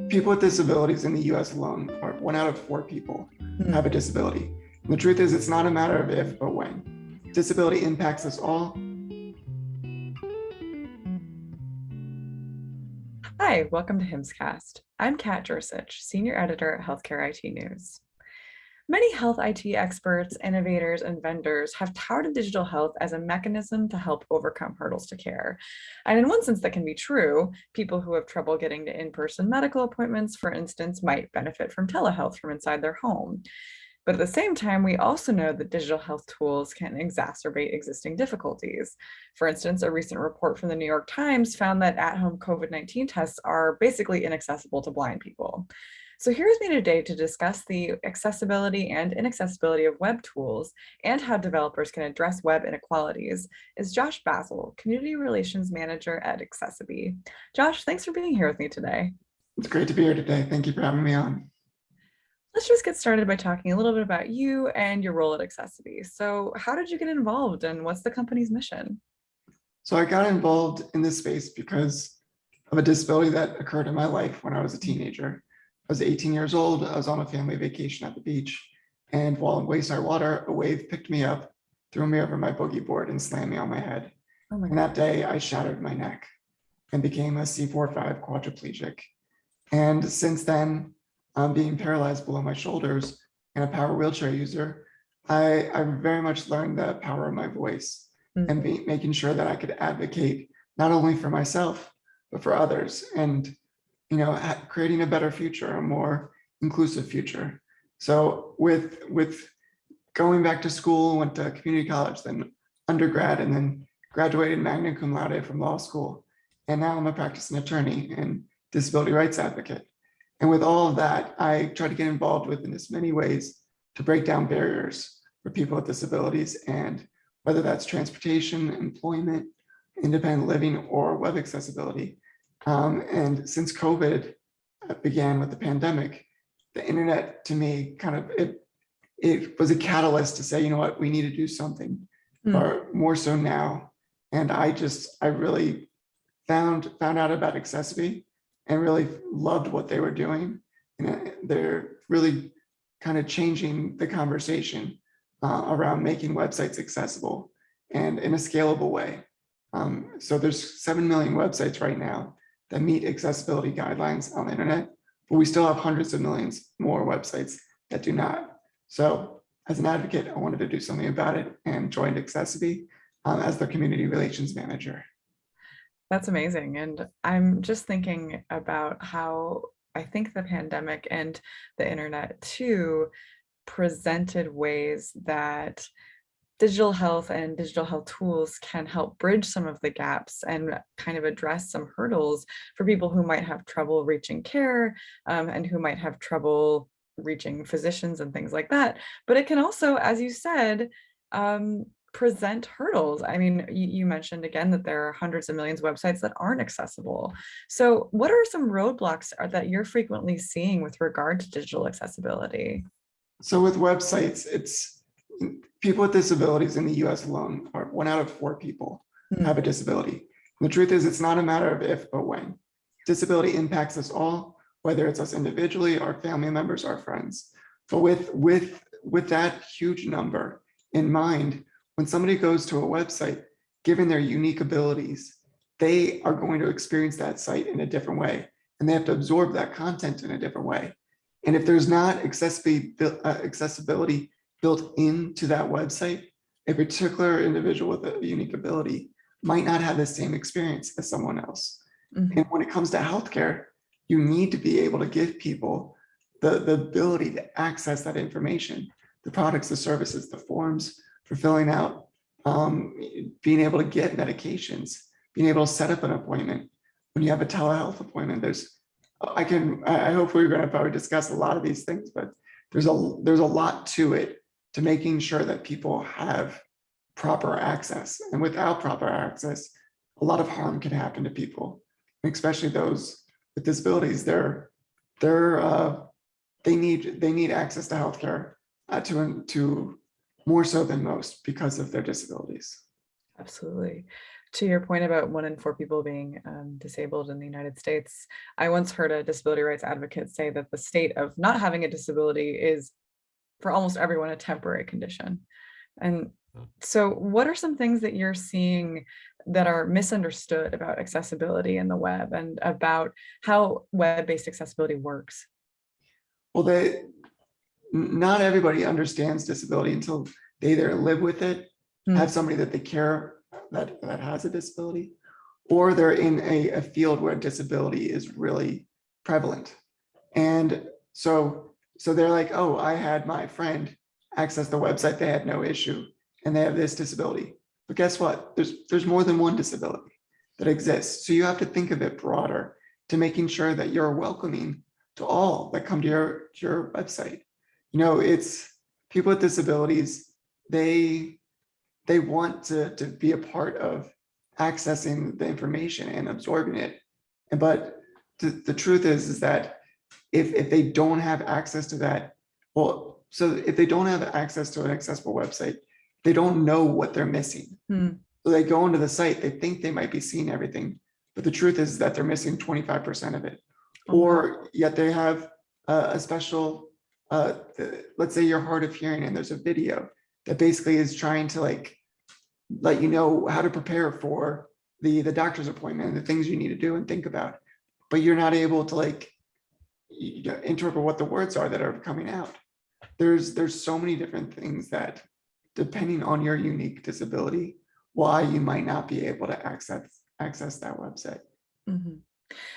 people with disabilities in the US alone, are 1 out of 4 people have a disability. And the truth is, it's not a matter of if, but when. Disability impacts us all. Hi, welcome to HIMSScast. I'm Kat Jersich, Senior Editor at Healthcare IT News. Many health IT experts, innovators, and vendors have touted digital health as a mechanism to help overcome hurdles to care. And in one sense, that can be true. People who have trouble getting to in-person medical appointments, for instance, might benefit from telehealth from inside their home. But at the same time, we also know that digital health tools can exacerbate existing difficulties. For instance, a recent report from the New York Times found that at-home COVID-19 tests are basically inaccessible to blind people. So here with me today to discuss the accessibility and inaccessibility of web tools and how developers can address web inequalities is Josh Basile, Community Relations Manager at accessiBe. Josh, thanks for being here with me today. It's great to be here today. Thank you for having me on. Let's just get started by talking a little bit about you and your role at accessiBe. So how did you get involved and what's the company's mission? So I got involved in this space because of a disability that occurred in my life when I was a teenager. I was 18 years old. I was on a family vacation at the beach. And while in waist-high water, a wave picked me up, threw me over my boogie board and slammed me on my head. Oh my And that day I shattered my neck and became a C4-5 quadriplegic. And since then, being paralyzed below my shoulders and a power wheelchair user, I very much learned the power of my voice and making sure that I could advocate not only for myself, but for others, and creating a better future, a more inclusive future. So with going back to school, went to community college, then undergrad, and then graduated magna cum laude from law school. And now I'm a practicing attorney and disability rights advocate. And with all of that, I try to get involved with in as many ways to break down barriers for people with disabilities, and whether that's transportation, employment, independent living, or web accessibility. And since COVID began with the pandemic, the internet to me it was a catalyst to say, you know what, we need to do something, or more so now. And I really found out about accessiBe and really loved what they were doing. And they're really kind of changing the conversation around making websites accessible and in a scalable way. So there's 7 million websites right now that meet accessibility guidelines on the internet, but we still have hundreds of millions more websites that do not. So as an advocate, I wanted to do something about it and joined accessiBe as their community relations manager. That's amazing. And I'm just thinking about how I think the pandemic and the internet too presented ways that digital health and digital health tools can help bridge some of the gaps and kind of address some hurdles for people who might have trouble reaching care and who might have trouble reaching physicians and things like that. But it can also, as you said, present hurdles. I mean, you mentioned again that there are hundreds of millions of websites that aren't accessible. So what are some roadblocks that you're frequently seeing with regard to digital accessibility? So with websites, it's people with disabilities in the US alone, are 1 out of 4 people have a disability. And the truth is, it's not a matter of if, but when. Disability impacts us all, whether it's us individually, our family members, our friends. But with that huge number in mind, when somebody goes to a website, given their unique abilities, they are going to experience that site in a different way, and they have to absorb that content in a different way. And if there's not accessibility built into that website, a particular individual with a unique ability might not have the same experience as someone else. And when it comes to healthcare, you need to be able to give people the ability to access that information, the products, the services, the forms for filling out, being able to get medications, being able to set up an appointment. When you have a telehealth appointment, I hope we're going to probably discuss a lot of these things, but there's a lot to it, to making sure that people have proper access. And without proper access, a lot of harm can happen to people, especially those with disabilities. They need access to healthcare to more so than most because of their disabilities. Absolutely. To your point about 1 in 4 people being disabled in the United States, I once heard a disability rights advocate say that the state of not having a disability is, for almost everyone, a temporary condition. And so what are some things that you're seeing that are misunderstood about accessibility in the web and about how web-based accessibility works? Well, not everybody understands disability until they either live with it, have somebody that they care that has a disability, or they're in a field where disability is really prevalent. And so they're like, oh, I had my friend access the website, they had no issue, and they have this disability. But guess what? There's more than one disability that exists. So you have to think of it broader to making sure that you're welcoming to all that come to your website. You know, it's people with disabilities, they want to be a part of accessing the information and absorbing it. But the truth is that if they don't have access to that, well, so if they don't have access to an accessible website, they don't know what they're missing. So they go into the site, they think they might be seeing everything, but the truth is that they're missing 25% of it. Or yet they have a special, let's say you're hard of hearing and there's a video that basically is trying to let you know how to prepare for the doctor's appointment and the things you need to do and think about, but you're not able to interpret what the words are that are coming out. There's so many different things that, depending on your unique disability, why you might not be able to access that website.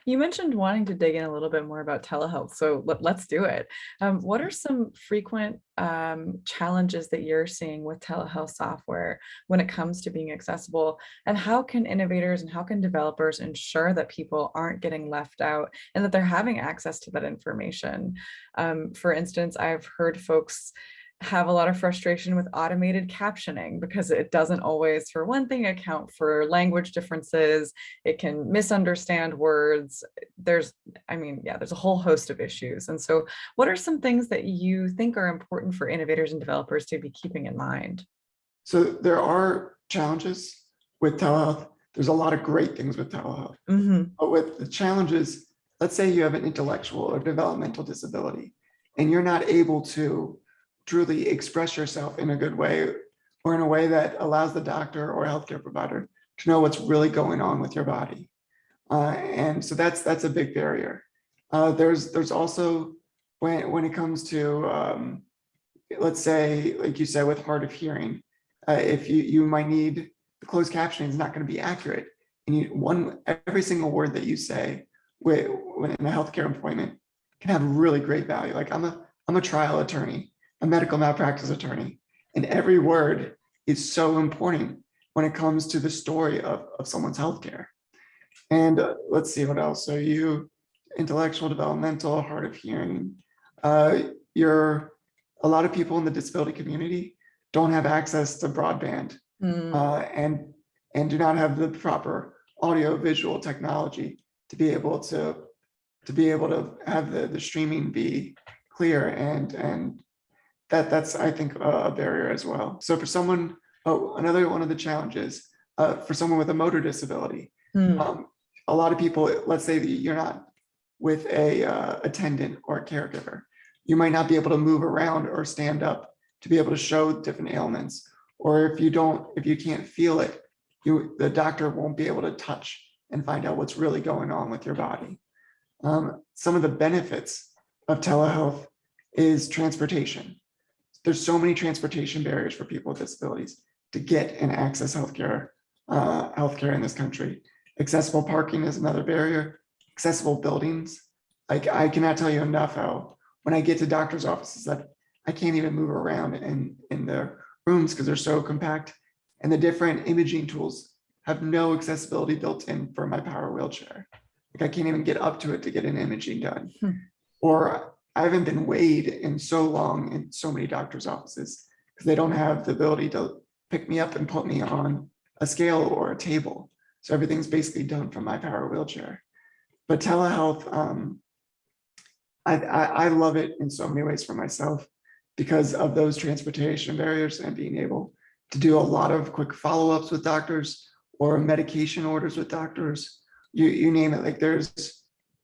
You mentioned wanting to dig in a little bit more about telehealth, so let's do it. What are some frequent challenges that you're seeing with telehealth software when it comes to being accessible? And how can innovators and how can developers ensure that people aren't getting left out and that they're having access to that information? For instance, I've heard folks have a lot of frustration with automated captioning because it doesn't always, for one thing, account for language differences. It can misunderstand words. There's a whole host of issues. And so what are some things that you think are important for innovators and developers to be keeping in mind? So there are challenges with telehealth. There's a lot of great things with telehealth. But with the challenges, let's say you have an intellectual or developmental disability and you're not able to truly express yourself in a good way or in a way that allows the doctor or healthcare provider to know what's really going on with your body. And so that's a big barrier. There's also when it comes to, let's say, like you said, with hard of hearing, if you might need, the closed captioning is not going to be accurate. And every single word that you say when in a healthcare appointment can have really great value. Like I'm a trial attorney, a medical malpractice attorney, and every word is so important when it comes to the story of someone's healthcare. And let's see what else. So intellectual, developmental, hard of hearing, a lot of people in the disability community don't have access to broadband and do not have the proper audio visual technology to be able to have the streaming be clear, and that's I think a barrier as well. So for someone, another one of the challenges for someone with a motor disability, a lot of people, let's say that you're not with a attendant or a caregiver, you might not be able to move around or stand up to be able to show different ailments, or if you can't feel it, the doctor won't be able to touch and find out what's really going on with your body. Some of the benefits of telehealth is transportation. There's so many transportation barriers for people with disabilities to get and access healthcare in this country. Accessible parking is another barrier. Accessible buildings. Like I cannot tell you enough how when I get to doctor's offices that I can't even move around in their rooms because they're so compact, and the different imaging tools have no accessibility built in for my power wheelchair. Like I can't even get up to it to get an imaging done. Or I haven't been weighed in so long in so many doctor's offices because they don't have the ability to pick me up and put me on a scale or a table. So everything's basically done from my power wheelchair. But telehealth, I love it in so many ways for myself because of those transportation barriers and being able to do a lot of quick follow-ups with doctors or medication orders with doctors, you name it. Like there's,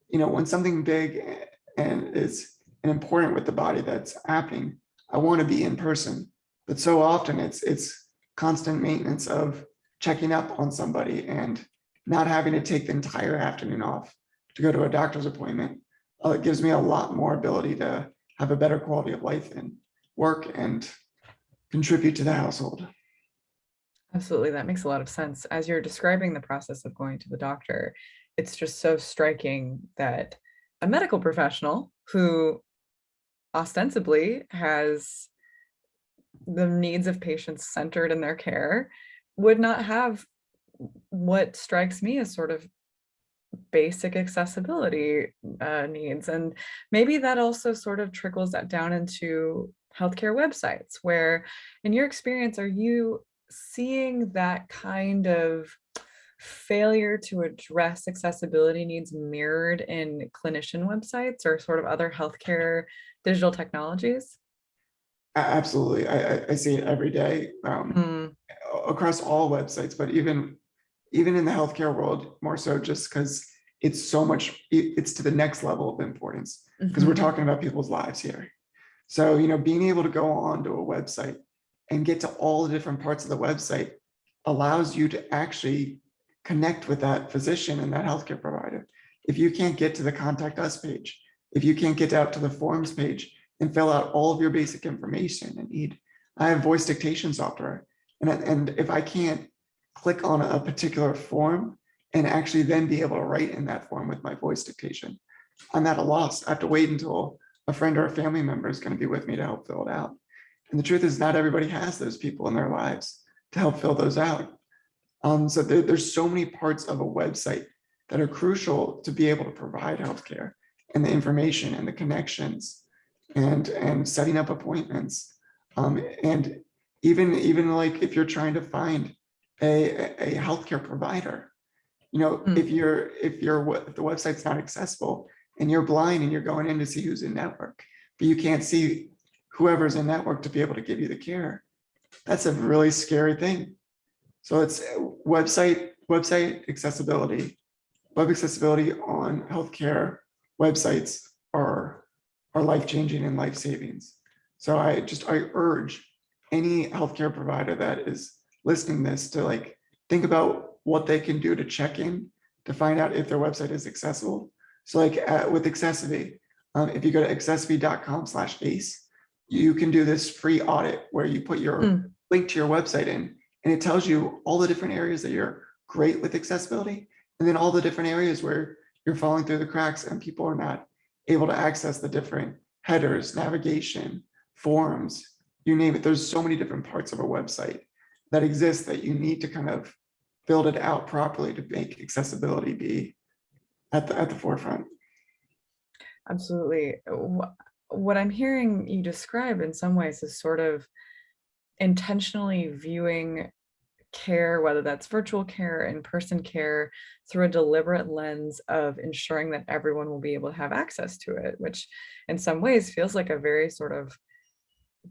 when something big and is important with the body that's happening, I want to be in person. But so often it's constant maintenance of checking up on somebody and not having to take the entire afternoon off to go to a doctor's appointment. It gives me a lot more ability to have a better quality of life and work and contribute to the household. Absolutely, that makes a lot of sense. As you're describing the process of going to the doctor, it's just so striking that a medical professional who ostensibly has the needs of patients centered in their care would not have what strikes me as sort of basic accessibility needs. And maybe that also sort of trickles that down into healthcare websites, where in your experience, are you seeing that kind of failure to address accessibility needs mirrored in clinician websites or sort of other healthcare digital technologies? Absolutely. I see it every day Mm, across all websites, but even in the healthcare world, more so just because it's so much, it's to the next level of importance because we're mhm, talking about people's lives here. So, being able to go onto a website and get to all the different parts of the website allows you to actually connect with that physician and that healthcare provider. If you can't get to the contact us page, if you can't get out to the forms page and fill out all of your basic information and need, I have voice dictation software. And if I can't click on a particular form and actually then be able to write in that form with my voice dictation, I'm at a loss. I have to wait until a friend or a family member is going to be with me to help fill it out. And the truth is, not everybody has those people in their lives to help fill those out. So there's so many parts of a website that are crucial to be able to provide healthcare and the information and the connections and setting up appointments. And even like if you're trying to find a healthcare provider, mm. if the website's not accessible and you're blind and you're going in to see who's in network, but you can't see whoever's in network to be able to give you the care, that's a really scary thing. So it's website accessibility, web accessibility on healthcare websites are life-changing and life savings. So I urge any healthcare provider that is listening to this to like think about what they can do to check in to find out if their website is accessible. So like with accessiBe, if you go to accessiBe.com/ace, you can do this free audit where you put your Mm. link to your website in, and it tells you all the different areas that you're great with accessibility, and then all the different areas where you're falling through the cracks and people are not able to access the different headers, navigation, forms, you name it. There's so many different parts of a website that exist that you need to kind of build it out properly to make accessibility be at the forefront. Absolutely. What I'm hearing you describe in some ways is sort of intentionally viewing care, whether that's virtual care, in-person care, through a deliberate lens of ensuring that everyone will be able to have access to it, which in some ways feels like a very sort of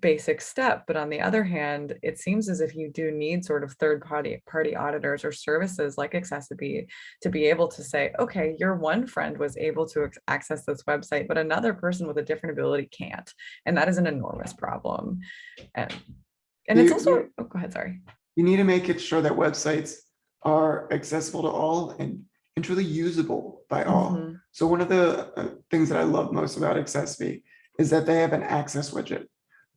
basic step. But on the other hand, it seems as if you do need sort of third party auditors or services like accessiBe to be able to say, okay, your one friend was able to access this website, but another person with a different ability can't. And that is an enormous problem. And, and it's also, You, oh, go ahead, sorry. you need to make it sure that websites are accessible to all and truly usable by all. Mhm. So one of the things that I love most about accessiBe is that they have an access widget,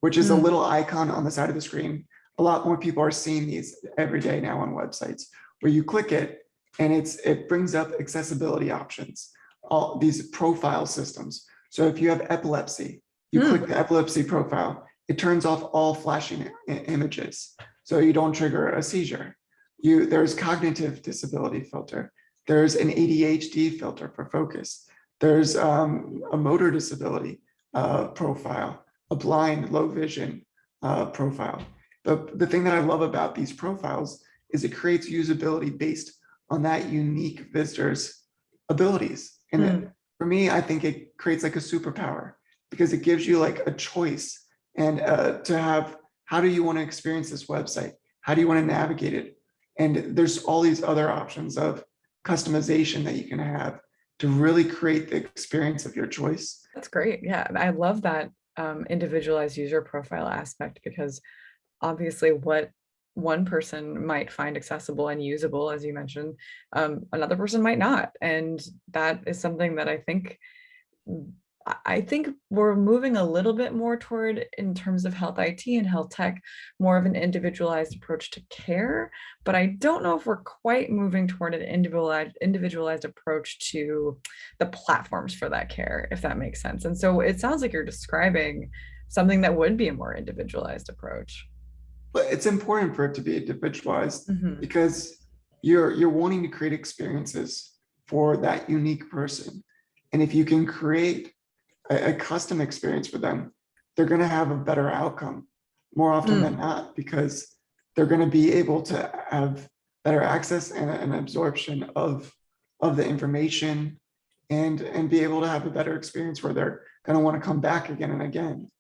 which is a Mm, little icon on the side of the screen. A lot more people are seeing these every day now on websites where you click it and it brings up accessibility options, all these profile systems. So if you have epilepsy, you click mm, the epilepsy profile, it turns off all flashing images. So you don't trigger a seizure. There's cognitive disability filter. There's an ADHD filter for focus. There's a motor disability profile, a blind, low vision profile. The thing that I love about these profiles is it creates usability based on that unique visitor's abilities. And mm. for me, I think it creates like a superpower because it gives you like a choice and to have, how do you want to experience this website? How do you want to navigate it? And there's all these other options of customization that you can have to really create the experience of your choice. That's great. Yeah, I love that individualized user profile aspect, because obviously what one person might find accessible and usable, as you mentioned, another person might not. And that is something that I think we're moving a little bit more toward, in terms of health IT and health tech, more of an individualized approach to care. But I don't know if we're quite moving toward an individualized approach to the platforms for that care, if that makes sense. And so it sounds like you're describing something that would be a more individualized approach. But it's important for it to be individualized Mhm. because you're wanting to create experiences for that unique person. And if you can create a custom experience for them, they're going to have a better outcome more often than not, because they're going to be able to have better access and an absorption of the information, and be able to have a better experience where they're going to want to come back again and again.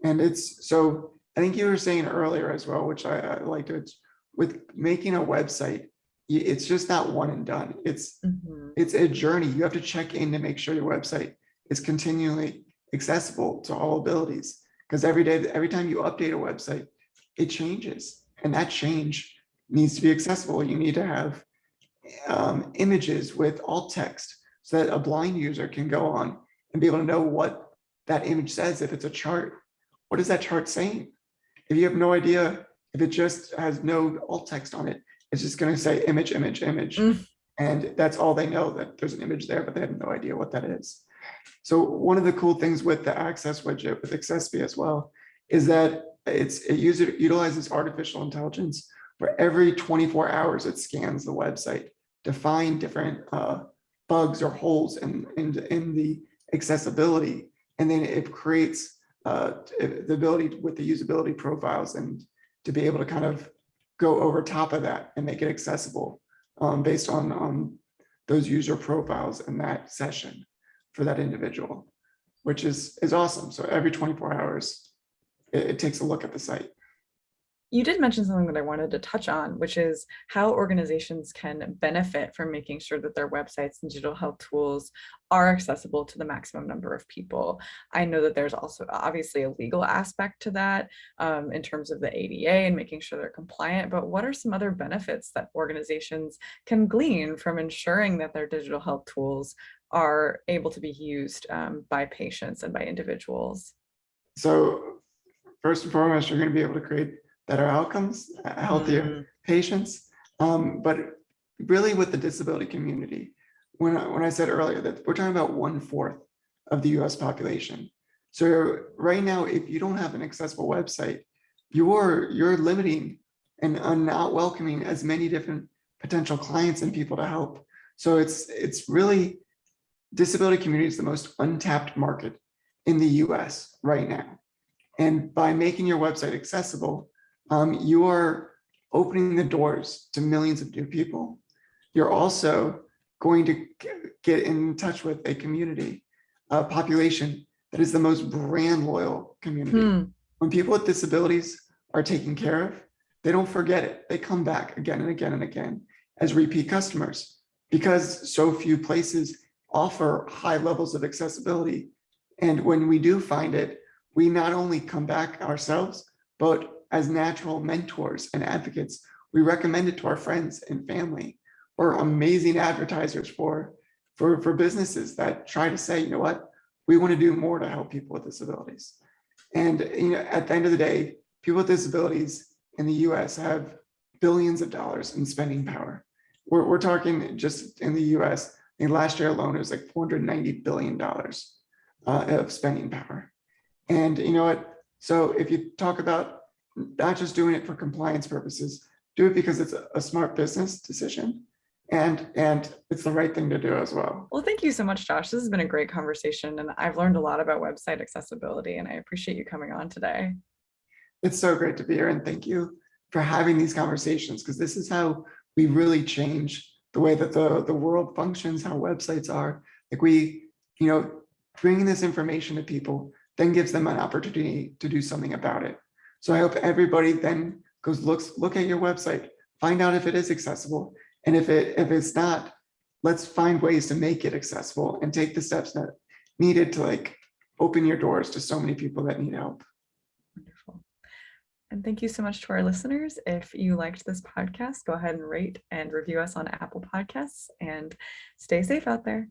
And it's so, I think you were saying earlier as well, which I liked it, with making a website, it's just not one and done. Mhm. It's a journey. You have to check in to make sure your website is continually accessible to all abilities. Because every day, every time you update a website, it changes. And that change needs to be accessible. You need to have images with alt text so that a blind user can go on and be able to know what that image says. If it's a chart, what is that chart saying? If you have no idea, if it just has no alt text on it, it's just going to say image, image, image. Mm. And that's all they know, that there's an image there, but they have no idea what that is. So one of the cool things with the Access widget with accessiBe as well is that it utilizes artificial intelligence, where every 24 hours it scans the website to find different bugs or holes in the accessibility. And then it creates the ability with the usability profiles and to be able to kind of go over top of that and make it accessible based on those user profiles in that session for that individual, which is awesome. So every 24 hours, it takes a look at the site. You did mention something that I wanted to touch on, which is how organizations can benefit from making sure that their websites and digital health tools are accessible to the maximum number of people. I know that there's also obviously a legal aspect to that in terms of the ADA and making sure they're compliant, but what are some other benefits that organizations can glean from ensuring that their digital health tools are able to be used by patients and by individuals? So first and foremost, you're going to be able to create better outcomes, healthier patients. But really with the disability community, when I said earlier that we're talking about 1/4 of the US population. So right now, if you don't have an accessible website, you're limiting and not welcoming as many different potential clients and people to help. So it's really, disability community is the most untapped market in the US right now. And by making your website accessible, you are opening the doors to millions of new people. You're also going to get in touch with a community, a population that is the most brand loyal community. When people with disabilities are taken care of, they don't forget it. They come back again and again and again as repeat customers, because so few places offer high levels of accessibility. And when we do find it, we not only come back ourselves, but as natural mentors and advocates, we recommend it to our friends and family. We're amazing advertisers for businesses that try to say, you know what, we want to do more to help people with disabilities. And at the end of the day, people with disabilities in the US have billions of dollars in spending power. We're talking just in the US, I think last year alone, it was like $490 billion of spending power. And you know what? So if you talk about not just doing it for compliance purposes, do it because it's a smart business decision, and it's the right thing to do as well. Well, thank you so much, Josh. This has been a great conversation, and I've learned a lot about website accessibility, and I appreciate you coming on today. It's so great to be here, and thank you for having these conversations, because this is how we really change the way that the world functions, how websites are. Like bringing this information to people then gives them an opportunity to do something about it. So I hope everybody then goes look at your website, find out if it is accessible. And if it's not, let's find ways to make it accessible and take the steps that needed to like open your doors to so many people that need help. Wonderful. And thank you so much to our listeners. If you liked this podcast, go ahead and rate and review us on Apple Podcasts, and stay safe out there.